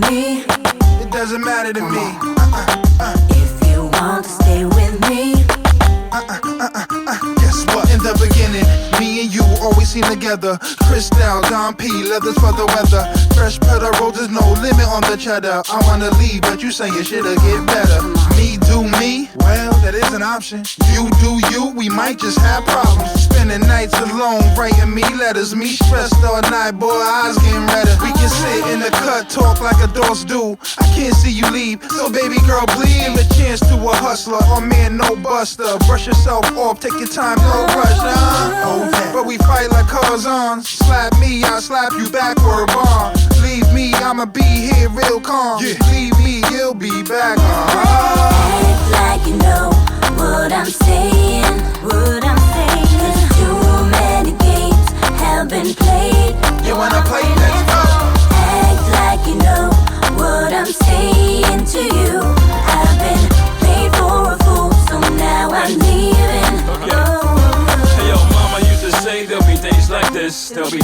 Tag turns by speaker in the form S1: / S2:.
S1: me.
S2: It doesn't matter to me.
S1: If you want to stay with me.
S2: Guess what? In the beginning, me and you always seem together. Crystal, Don P, leathers for the weather. Fresh pet of roses, no limit on the cheddar. I wanna leave, but you saying shit'll get better. Me do me, well, that is an option. You do you, we might just have problems. Spending nights alone, writing me letters. Me stressed all night, boy, eyes getting redder. We can sit in the cut, talk like adults do. I can't see you leave, so baby girl, please give a chance to a hustler. Oh man, no buster. Brush yourself off, take your time, no rush, but we fight like cars on. Slap me, I'll slap you backward, bomb. Leave me, I'ma be here real calm. Leave me, you'll be back.
S1: Act like you know what I'm saying, what I'm saying. 'Cause too many games have been played.
S2: You wanna play? Let's go.
S1: Act like you know what I'm saying to you. I've been paid for a fool, so now I'm leaving.
S3: Hey yo, mama used to say there'll be days like this. There'll be